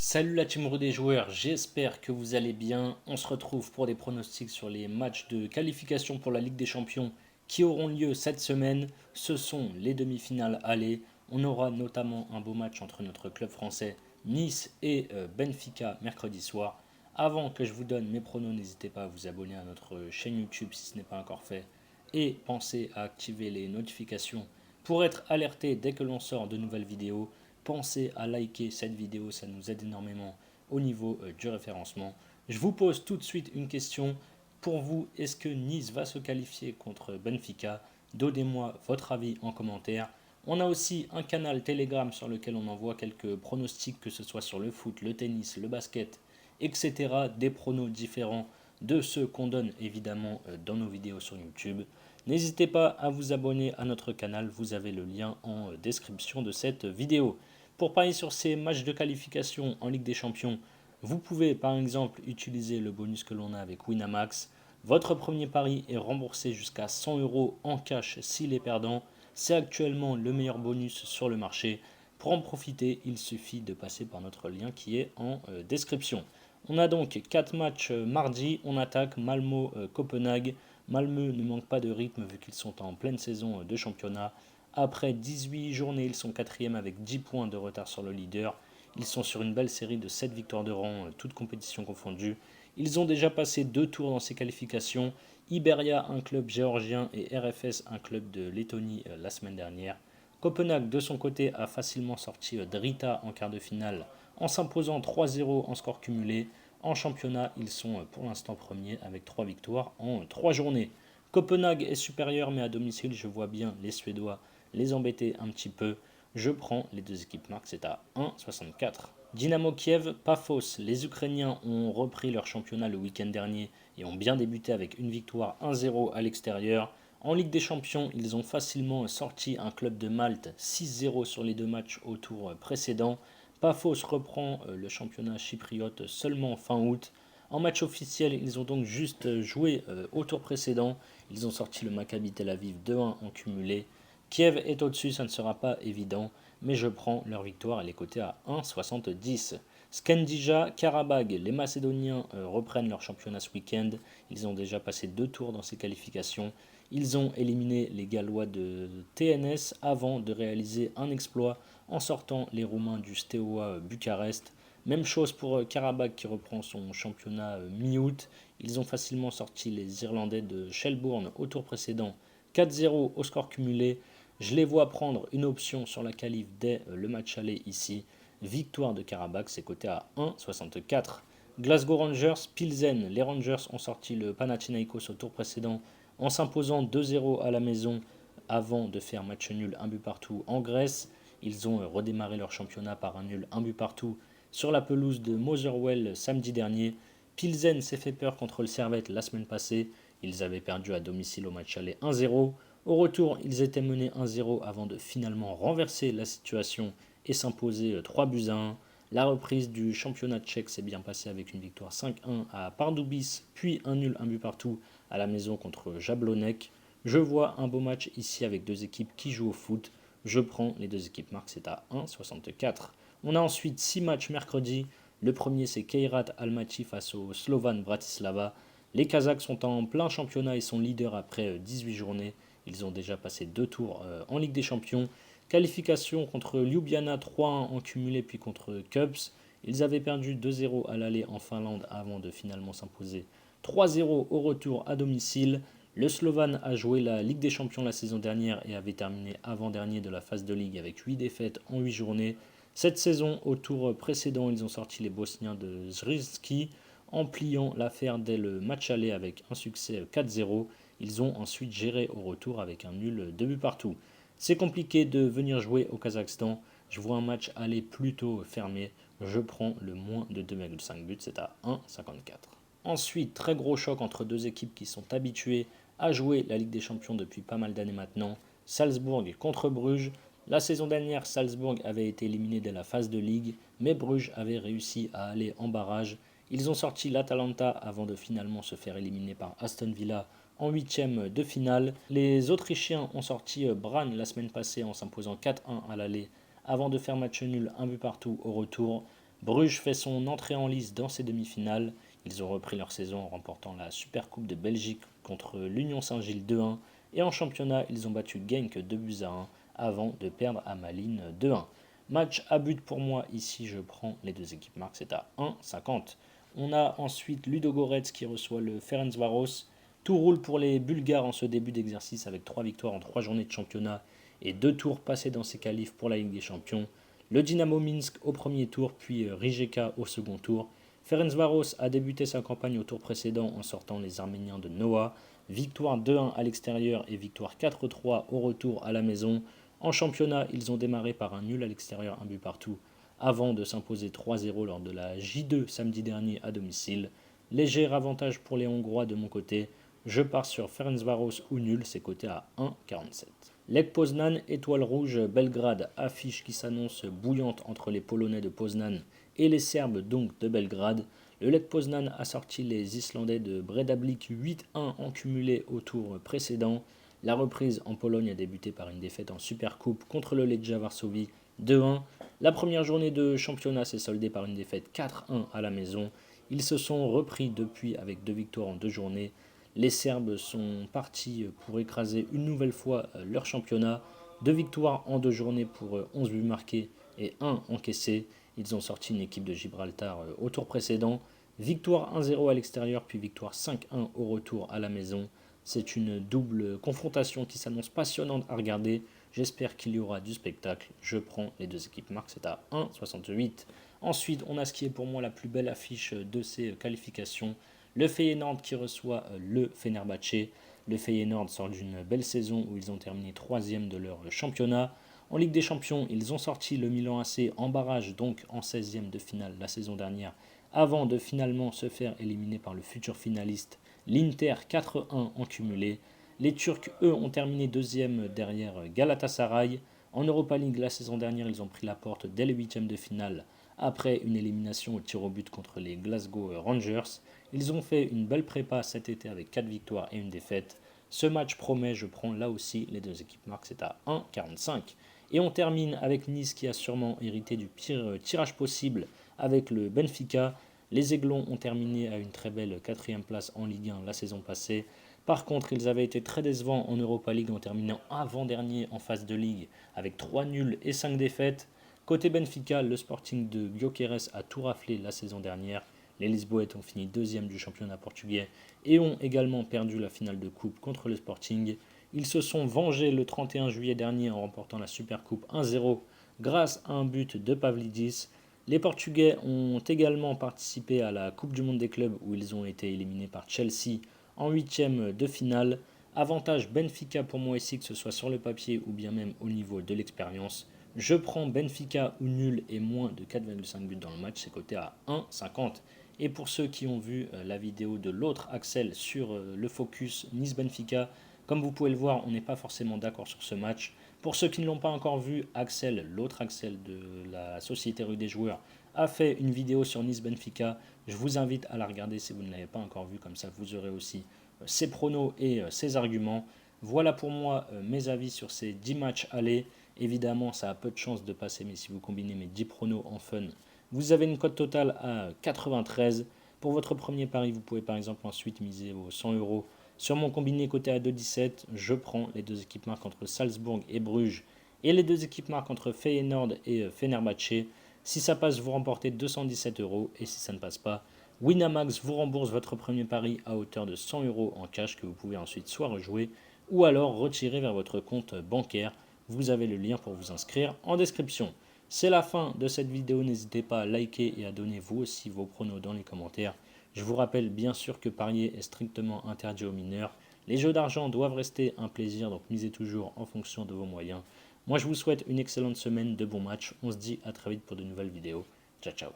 Salut la team des joueurs, j'espère que vous allez bien. On se retrouve pour des pronostics sur les matchs de qualification pour la Ligue des Champions qui auront lieu cette semaine. Ce sont les demi-finales aller. On aura notamment un beau match entre notre club français Nice et Benfica mercredi soir. Avant que je vous donne mes pronos, n'hésitez pas à vous abonner à notre chaîne YouTube si ce n'est pas encore fait. Et pensez à activer les notifications pour être alerté dès que l'on sort de nouvelles vidéos. Pensez à liker cette vidéo, ça nous aide énormément au niveau du référencement. Je vous pose tout de suite une question. Pour vous, est-ce que Nice va se qualifier contre Benfica? Donnez-moi votre avis en commentaire. On a aussi un canal Telegram sur lequel on envoie quelques pronostics, que ce soit sur le foot, le tennis, le basket, etc. Des pronos différents de ceux qu'on donne évidemment dans nos vidéos sur YouTube. N'hésitez pas à vous abonner à notre canal, vous avez le lien en description de cette vidéo. Pour parier sur ces matchs de qualification en Ligue des Champions, vous pouvez par exemple utiliser le bonus que l'on a avec Winamax. Votre premier pari est remboursé jusqu'à 100 euros en cash s'il est perdant. C'est actuellement le meilleur bonus sur le marché. Pour en profiter, il suffit de passer par notre lien qui est en description. On a donc 4 matchs mardi. On attaque Malmo-Copenhague. Malmö ne manque pas de rythme vu qu'ils sont en pleine saison de championnat. Après 18 journées, ils sont quatrième avec 10 points de retard sur le leader. Ils sont sur une belle série de 7 victoires de rang, toutes compétitions confondues. Ils ont déjà passé 2 tours dans ces qualifications. Iberia, un club géorgien, et RFS, un club de Lettonie, la semaine dernière. Copenhague, de son côté, a facilement sorti Drita en quart de finale en s'imposant 3-0 en score cumulé. En championnat, ils sont pour l'instant premiers avec 3 victoires en 3 journées. Copenhague est supérieur, mais à domicile, je vois bien les Suédois les embêter un petit peu. Je prends les deux équipes marques, c'est à 1,64. Dynamo Kiev, pas fausse. Les Ukrainiens ont repris leur championnat le week-end dernier et ont bien débuté avec une victoire 1-0 à l'extérieur. En Ligue des Champions, ils ont facilement sorti un club de Malte 6-0 sur les deux matchs au tour précédent. Pafos reprend le championnat chypriote seulement fin août. En match officiel, ils ont donc juste joué au tour précédent. Ils ont sorti le Maccabi Tel Aviv 2-1 en cumulé. Kiev est au-dessus, ça ne sera pas évident, mais je prends leur victoire, elle est cotée à 1,70. Skandija, Karabag, les Macédoniens reprennent leur championnat ce week-end. Ils ont déjà passé 2 tours dans ces qualifications. Ils ont éliminé les Gallois de TNS avant de réaliser un exploit en sortant les Roumains du Steaua Bucarest. Même chose pour Karabakh qui reprend son championnat mi-août. Ils ont facilement sorti les Irlandais de Shelbourne au tour précédent 4-0 au score cumulé. Je les vois prendre une option sur la qualif dès le match aller ici. Victoire de Karabakh, c'est coté à 1,64. Glasgow Rangers, Pilsen. Les Rangers ont sorti le Panathinaikos au tour précédent en s'imposant 2-0 à la maison avant de faire match nul un but partout en Grèce. Ils ont redémarré leur championnat par un nul un but partout sur la pelouse de Motherwell samedi dernier. Pilsen s'est fait peur contre le Servette la semaine passée. Ils avaient perdu à domicile au match aller 1-0. Au retour, ils étaient menés 1-0 avant de finalement renverser la situation et s'imposer 3 buts à 1. La reprise du championnat tchèque s'est bien passée avec une victoire 5-1 à Pardubice, puis un nul un but partout à la maison contre Jablonec. Je vois un beau match ici avec deux équipes qui jouent au foot. Je prends les deux équipes marques, c'est à 1,64. On a ensuite 6 matchs mercredi. Le premier, c'est Kairat Almaty face au Slovan Bratislava. Les Kazakhs sont en plein championnat et sont leaders après 18 journées. Ils ont déjà passé 2 tours en Ligue des Champions. Qualification contre Ljubljana 3-1 en cumulé puis contre Cubs. Ils avaient perdu 2-0 à l'aller en Finlande avant de finalement s'imposer 3-0 au retour à domicile. Le Slovan a joué la Ligue des Champions la saison dernière et avait terminé avant-dernier de la phase de Ligue avec 8 défaites en 8 journées. Cette saison, au tour précédent, ils ont sorti les Bosniens de Zrinjski en pliant l'affaire dès le match aller avec un succès 4-0. Ils ont ensuite géré au retour avec un nul 2 buts partout. C'est compliqué de venir jouer au Kazakhstan. Je vois un match aller plutôt fermé. Je prends le moins de 2,5 buts, c'est à 1,54. Ensuite, très gros choc entre deux équipes qui sont habituées à jouer la Ligue des Champions depuis pas mal d'années maintenant. Salzbourg contre Bruges. La saison dernière, Salzbourg avait été éliminé dès la phase de Ligue, mais Bruges avait réussi à aller en barrage. Ils ont sorti l'Atalanta avant de finalement se faire éliminer par Aston Villa en huitième de finale. Les Autrichiens ont sorti Brann la semaine passée en s'imposant 4-1 à l'aller avant de faire match nul un but partout au retour. Bruges fait son entrée en lice dans ces demi-finales. Ils ont repris leur saison en remportant la Supercoupe de Belgique contre l'Union Saint-Gilles 2-1. Et en championnat, ils ont battu Genk 2-1 avant de perdre à Malines 2-1. Match à but pour moi, ici je prends les deux équipes marques, c'est à 1,50. On a ensuite Ludogorets qui reçoit le Ferencváros. Tout roule pour les Bulgares en ce début d'exercice avec 3 victoires en 3 journées de championnat et 2 tours passés dans ses qualifs pour la Ligue des Champions. Le Dynamo Minsk au premier tour, puis Rijeka au second tour. Ferencváros a débuté sa campagne au tour précédent en sortant les Arméniens de Noah. Victoire 2-1 à l'extérieur et victoire 4-3 au retour à la maison. En championnat, ils ont démarré par un nul à l'extérieur, un but partout, avant de s'imposer 3-0 lors de la J2 samedi dernier à domicile. Léger avantage pour les Hongrois de mon côté. Je pars sur Ferencváros ou nul, c'est coté à 1,47. Lech Poznan, étoile rouge, Belgrade, affiche qui s'annonce bouillante entre les Polonais de Poznan et les Serbes donc de Belgrade. Le Lech Poznan a sorti les Islandais de Breiðablik 8-1 en cumulé au tour précédent. La reprise en Pologne a débuté par une défaite en Supercoupe contre le Legia Varsovie 2-1. La première journée de championnat s'est soldée par une défaite 4-1 à la maison. Ils se sont repris depuis avec 2 victoires en 2 journées. Les Serbes sont partis pour écraser une nouvelle fois leur championnat. 2 victoires en 2 journées pour 11 buts marqués et 1 encaissé. Ils ont sorti une équipe de Gibraltar au tour précédent. Victoire 1-0 à l'extérieur, puis victoire 5-1 au retour à la maison. C'est une double confrontation qui s'annonce passionnante à regarder. J'espère qu'il y aura du spectacle. Je prends les deux équipes marques, c'est à 1,68. Ensuite, on a ce qui est pour moi la plus belle affiche de ces qualifications. Le Feyenoord qui reçoit le Fenerbahçe. Le Feyenoord sort d'une belle saison où ils ont terminé 3e de leur championnat. En Ligue des Champions, ils ont sorti le Milan AC en barrage, donc en 16e de finale la saison dernière, avant de finalement se faire éliminer par le futur finaliste, l'Inter 4-1 en cumulé. Les Turcs, eux, ont terminé 2e derrière Galatasaray. En Europa League, la saison dernière, ils ont pris la porte dès les 8e de finale, après une élimination au tir au but contre les Glasgow Rangers. Ils ont fait une belle prépa cet été avec 4 victoires et une défaite. Ce match promet, je prends là aussi les deux équipes marques, c'est à 1,45. Et on termine avec Nice qui a sûrement hérité du pire tirage possible avec le Benfica. Les Aiglons ont terminé à une très belle 4e place en Ligue 1 la saison passée. Par contre, ils avaient été très décevants en Europa League en terminant avant-dernier en phase de Ligue avec 3 nuls et 5 défaites. Côté Benfica, le Sporting de Gyökeres a tout raflé la saison dernière. Les Lisboètes ont fini 2e du championnat portugais et ont également perdu la finale de coupe contre le Sporting. Ils se sont vengés le 31 juillet dernier en remportant la Supercoupe 1-0 grâce à un but de Pavlidis. Les Portugais ont également participé à la Coupe du Monde des clubs où ils ont été éliminés par Chelsea en 8e de finale. Avantage Benfica pour moi ici, que ce soit sur le papier ou bien même au niveau de l'expérience. Je prends Benfica ou nul et moins de 4,5 buts dans le match, c'est coté à 1,50. Et pour ceux qui ont vu la vidéo de l'autre Axel sur le focus Nice-Benfica, comme vous pouvez le voir, on n'est pas forcément d'accord sur ce match. Pour ceux qui ne l'ont pas encore vu, Axel, l'autre Axel de la Société Rue des Joueurs, a fait une vidéo sur Nice-Benfica. Je vous invite à la regarder si vous ne l'avez pas encore vue, comme ça vous aurez aussi ses pronos et ses arguments. Voilà pour moi mes avis sur ces 10 matchs allés. Évidemment, ça a peu de chances de passer, mais si vous combinez mes 10 pronos en fun, vous avez une cote totale à 93. Pour votre premier pari, vous pouvez par exemple ensuite miser vos 100 euros sur mon combiné coté à 2,17. Je prends les deux équipes marques entre Salzbourg et Bruges et les deux équipes marques entre Feyenoord et Fenerbahçe. Si ça passe, vous remportez 217 euros et si ça ne passe pas, Winamax vous rembourse votre premier pari à hauteur de 100 euros en cash que vous pouvez ensuite soit rejouer ou alors retirer vers votre compte bancaire. Vous avez le lien pour vous inscrire en description. C'est la fin de cette vidéo, n'hésitez pas à liker et à donner vous aussi vos pronos dans les commentaires. Je vous rappelle bien sûr que parier est strictement interdit aux mineurs. Les jeux d'argent doivent rester un plaisir, donc misez toujours en fonction de vos moyens. Moi je vous souhaite une excellente semaine, de bons matchs. On se dit à très vite pour de nouvelles vidéos. Ciao ciao.